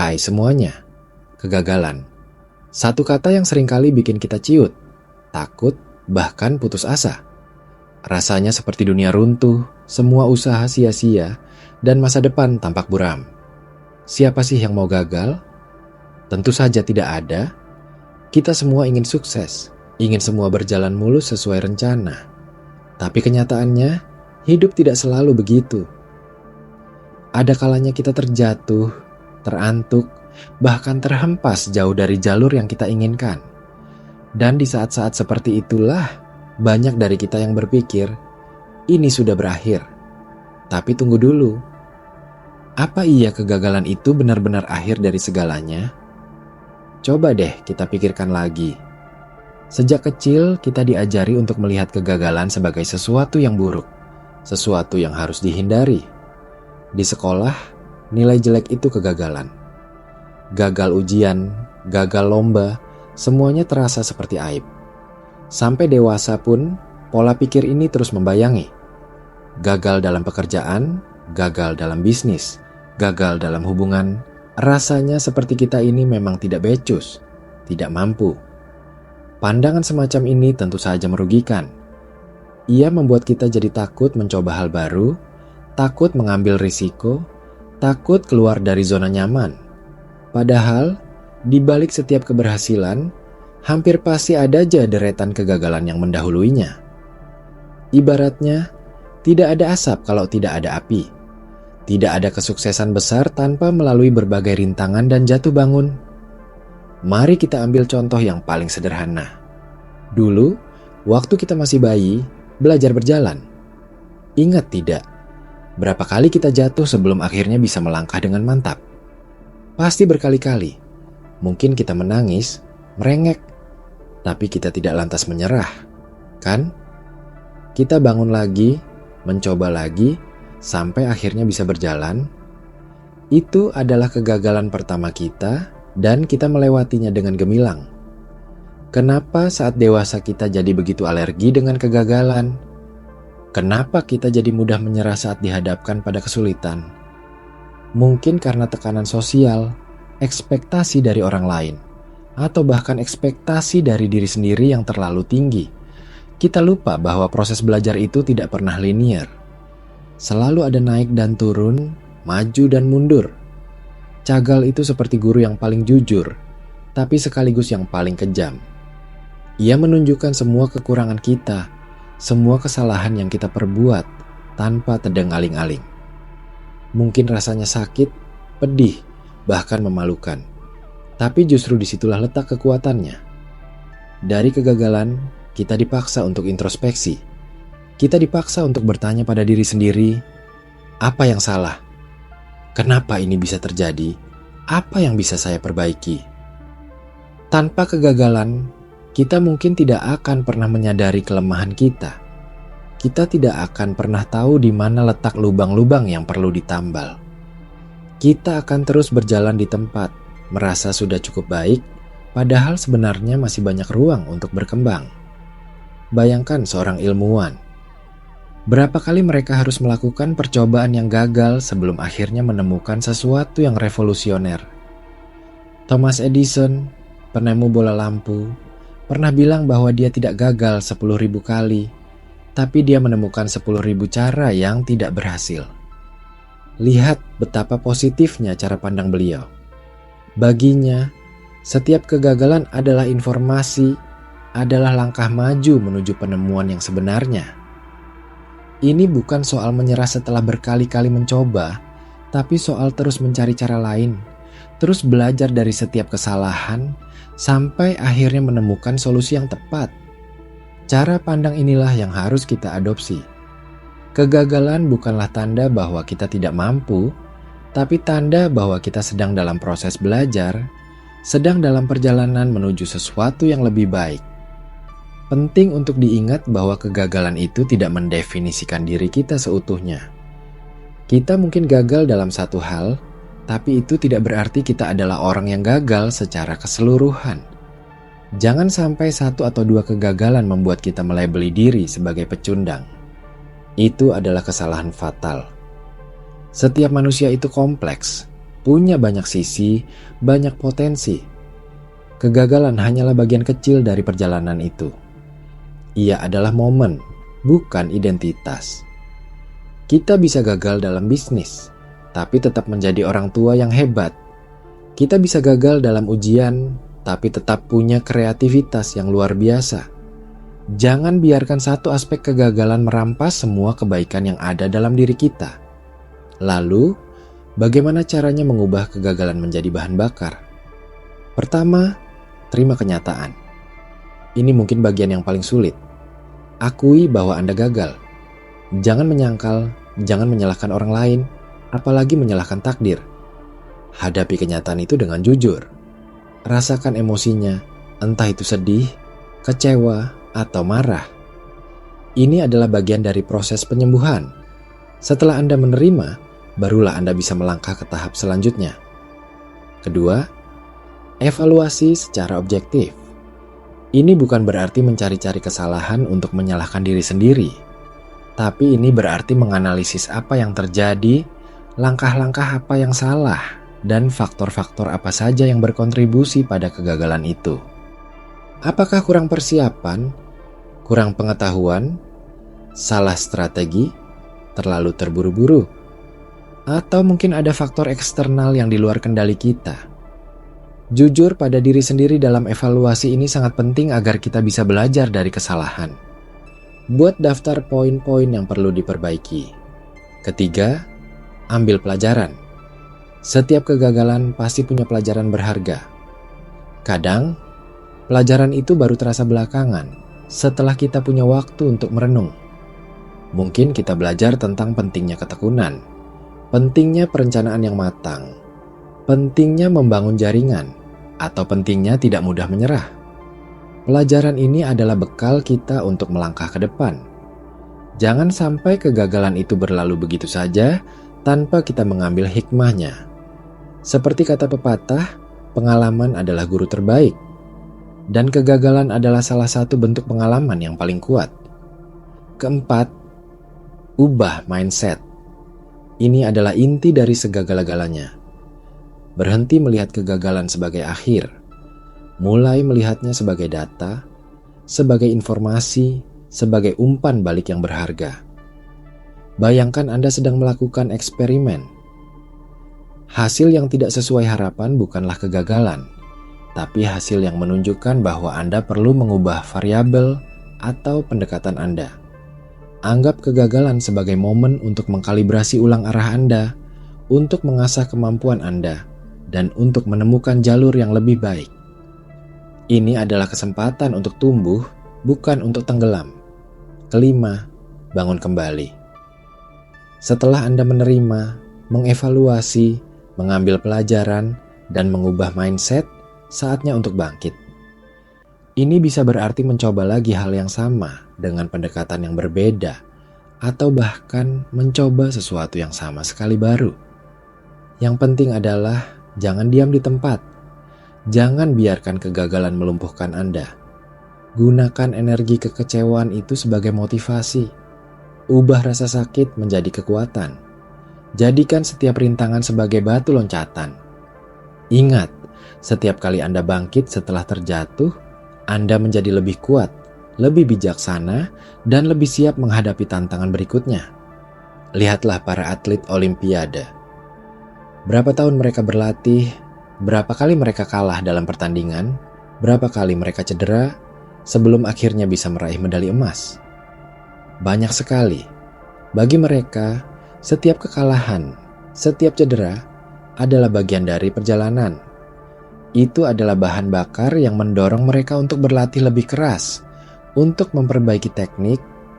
Hai semuanya, kegagalan. Satu kata yang seringkali bikin kita ciut, takut, bahkan putus asa. Rasanya seperti dunia runtuh, semua usaha sia-sia, dan masa depan tampak buram. Siapa sih yang mau gagal? Tentu saja tidak ada. Kita semua ingin sukses, ingin semua berjalan mulus sesuai rencana. Tapi kenyataannya, hidup tidak selalu begitu. Ada kalanya kita terjatuh, terantuk, bahkan terhempas jauh dari jalur yang kita inginkan. Dan di saat-saat seperti itulah, banyak dari kita yang berpikir, ini sudah berakhir. Tapi tunggu dulu, apa iya kegagalan itu benar-benar akhir dari segalanya? Coba deh kita pikirkan lagi. Sejak kecil kita diajari untuk melihat kegagalan sebagai sesuatu yang buruk, sesuatu yang harus dihindari. Di sekolah, nilai jelek itu kegagalan. Gagal ujian, gagal lomba, semuanya terasa seperti aib. Sampai dewasa pun, pola pikir ini terus membayangi. Gagal dalam pekerjaan, gagal dalam bisnis, gagal dalam hubungan, rasanya seperti kita ini memang tidak becus, tidak mampu. Pandangan semacam ini tentu saja merugikan. Ia membuat kita jadi takut mencoba hal baru, takut mengambil risiko, takut keluar dari zona nyaman. Padahal, di balik setiap keberhasilan, hampir pasti ada aja deretan kegagalan yang mendahuluinya. Ibaratnya, tidak ada asap kalau tidak ada api. Tidak ada kesuksesan besar tanpa melalui berbagai rintangan dan jatuh bangun. Mari kita ambil contoh yang paling sederhana. Dulu, waktu kita masih bayi, belajar berjalan. Ingat tidak? Berapa kali kita jatuh sebelum akhirnya bisa melangkah dengan mantap? Pasti berkali-kali. Mungkin kita menangis, merengek, tapi kita tidak lantas menyerah, kan? Kita bangun lagi, mencoba lagi, sampai akhirnya bisa berjalan. Itu adalah kegagalan pertama kita, dan kita melewatinya dengan gemilang. Kenapa saat dewasa kita jadi begitu alergi dengan kegagalan? Kenapa kita jadi mudah menyerah saat dihadapkan pada kesulitan? Mungkin karena tekanan sosial, ekspektasi dari orang lain, atau bahkan ekspektasi dari diri sendiri yang terlalu tinggi. Kita lupa bahwa proses belajar itu tidak pernah linier. Selalu ada naik dan turun, maju dan mundur. Cagal itu seperti guru yang paling jujur, tapi sekaligus yang paling kejam. Ia menunjukkan semua kekurangan kita, semua kesalahan yang kita perbuat tanpa tedeng aling-aling. Mungkin rasanya sakit, pedih, bahkan memalukan. Tapi justru disitulah letak kekuatannya. Dari kegagalan, kita dipaksa untuk introspeksi. Kita dipaksa untuk bertanya pada diri sendiri, apa yang salah? Kenapa ini bisa terjadi? Apa yang bisa saya perbaiki? Tanpa kegagalan, kita mungkin tidak akan pernah menyadari kelemahan kita. Kita tidak akan pernah tahu di mana letak lubang-lubang yang perlu ditambal. Kita akan terus berjalan di tempat, merasa sudah cukup baik, padahal sebenarnya masih banyak ruang untuk berkembang. Bayangkan seorang ilmuwan. Berapa kali mereka harus melakukan percobaan yang gagal sebelum akhirnya menemukan sesuatu yang revolusioner. Thomas Edison, penemu bola lampu, pernah bilang bahwa dia tidak gagal 10.000 kali, tapi dia menemukan 10.000 cara yang tidak berhasil. Lihat betapa positifnya cara pandang beliau. Baginya, setiap kegagalan adalah informasi, adalah langkah maju menuju penemuan yang sebenarnya. Ini bukan soal menyerah setelah berkali-kali mencoba, tapi soal terus mencari cara lain, terus belajar dari setiap kesalahan, sampai akhirnya menemukan solusi yang tepat. Cara pandang inilah yang harus kita adopsi. Kegagalan bukanlah tanda bahwa kita tidak mampu, tapi tanda bahwa kita sedang dalam proses belajar, sedang dalam perjalanan menuju sesuatu yang lebih baik. Penting untuk diingat bahwa kegagalan itu tidak mendefinisikan diri kita seutuhnya. Kita mungkin gagal dalam satu hal, tapi itu tidak berarti kita adalah orang yang gagal secara keseluruhan. Jangan sampai satu atau dua kegagalan membuat kita melabeli diri sebagai pecundang. Itu adalah kesalahan fatal. Setiap manusia itu kompleks. punya banyak sisi, banyak potensi. Kegagalan hanyalah bagian kecil dari perjalanan itu. Ia adalah momen, bukan identitas. Kita bisa gagal dalam bisnis, tapi tetap menjadi orang tua yang hebat. Kita bisa gagal dalam ujian, tapi tetap punya kreativitas yang luar biasa. Jangan biarkan satu aspek kegagalan merampas semua kebaikan yang ada dalam diri kita. Lalu, bagaimana caranya mengubah kegagalan menjadi bahan bakar? Pertama, terima kenyataan. Ini mungkin bagian yang paling sulit. Akui bahwa Anda gagal. Jangan menyangkal, jangan menyalahkan orang lain, apalagi menyalahkan takdir. Hadapi kenyataan itu dengan jujur. Rasakan emosinya, entah itu sedih, kecewa, atau marah. Ini adalah bagian dari proses penyembuhan. Setelah Anda menerima, barulah Anda bisa melangkah ke tahap selanjutnya. Kedua, evaluasi secara objektif. Ini bukan berarti mencari-cari kesalahan untuk menyalahkan diri sendiri, tapi ini berarti menganalisis apa yang terjadi, langkah-langkah apa yang salah, dan faktor-faktor apa saja yang berkontribusi pada kegagalan itu. Apakah kurang persiapan? Kurang pengetahuan, salah strategi, terlalu terburu-buru, atau mungkin ada faktor eksternal yang di luar kendali kita. Jujur pada diri sendiri dalam evaluasi ini sangat penting agar kita bisa belajar dari kesalahan. Buat daftar poin-poin yang perlu diperbaiki. Ketiga, ambil pelajaran. Setiap kegagalan pasti punya pelajaran berharga. Kadang, pelajaran itu baru terasa belakangan, setelah kita punya waktu untuk merenung. Mungkin kita belajar tentang pentingnya ketekunan, pentingnya perencanaan yang matang, pentingnya membangun jaringan, atau pentingnya tidak mudah menyerah. Pelajaran ini adalah bekal kita untuk melangkah ke depan. Jangan sampai kegagalan itu berlalu begitu saja tanpa kita mengambil hikmahnya. Seperti kata pepatah, pengalaman adalah guru terbaik. Dan kegagalan adalah salah satu bentuk pengalaman yang paling kuat. Keempat, ubah mindset. Ini adalah inti dari segala-galanya. Berhenti melihat kegagalan sebagai akhir. Mulai melihatnya sebagai data, sebagai informasi, sebagai umpan balik yang berharga. Bayangkan Anda sedang melakukan eksperimen. Hasil yang tidak sesuai harapan bukanlah kegagalan, tapi hasil yang menunjukkan bahwa Anda perlu mengubah variabel atau pendekatan Anda. Anggap kegagalan sebagai momen untuk mengkalibrasi ulang arah Anda, untuk mengasah kemampuan Anda, dan untuk menemukan jalur yang lebih baik. Ini adalah kesempatan untuk tumbuh, bukan untuk tenggelam. Kelima, bangun kembali. Setelah Anda menerima, mengevaluasi, mengambil pelajaran, dan mengubah mindset, saatnya untuk bangkit. Ini bisa berarti mencoba lagi hal yang sama dengan pendekatan yang berbeda, atau bahkan mencoba sesuatu yang sama sekali baru. Yang penting adalah jangan diam di tempat. Jangan biarkan kegagalan melumpuhkan Anda. Gunakan energi kekecewaan itu sebagai motivasi. Ubah rasa sakit menjadi kekuatan. Jadikan setiap rintangan sebagai batu loncatan. Ingat, setiap kali Anda bangkit setelah terjatuh, Anda menjadi lebih kuat, lebih bijaksana, dan lebih siap menghadapi tantangan berikutnya. Lihatlah para atlet Olimpiade. Berapa tahun mereka berlatih, berapa kali mereka kalah dalam pertandingan, berapa kali mereka cedera, sebelum akhirnya bisa meraih medali emas. Banyak sekali. Bagi mereka, setiap kekalahan, setiap cedera adalah bagian dari perjalanan. Itu adalah bahan bakar yang mendorong mereka untuk berlatih lebih keras, untuk memperbaiki teknik,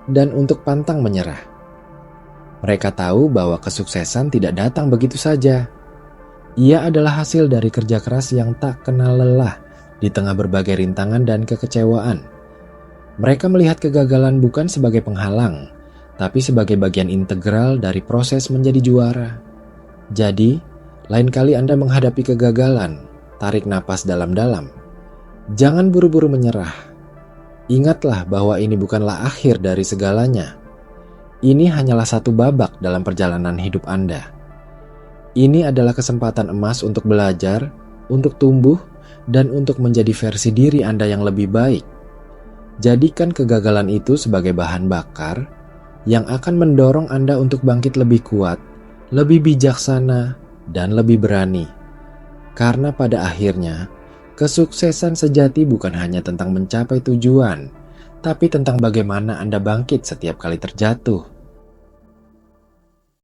dan untuk pantang menyerah. Mereka tahu bahwa kesuksesan tidak datang begitu saja. Ia adalah hasil dari kerja keras yang tak kenal lelah di tengah berbagai rintangan dan kekecewaan. Mereka melihat kegagalan bukan sebagai penghalang, tapi sebagai bagian integral dari proses menjadi juara. Jadi, lain kali Anda menghadapi kegagalan, tarik napas dalam-dalam. Jangan buru-buru menyerah. Ingatlah bahwa ini bukanlah akhir dari segalanya. Ini hanyalah satu babak dalam perjalanan hidup Anda. Ini adalah kesempatan emas untuk belajar, untuk tumbuh, dan untuk menjadi versi diri Anda yang lebih baik. Jadikan kegagalan itu sebagai bahan bakar yang akan mendorong Anda untuk bangkit lebih kuat, lebih bijaksana, dan lebih berani. Karena pada akhirnya, kesuksesan sejati bukan hanya tentang mencapai tujuan, tapi tentang bagaimana Anda bangkit setiap kali terjatuh.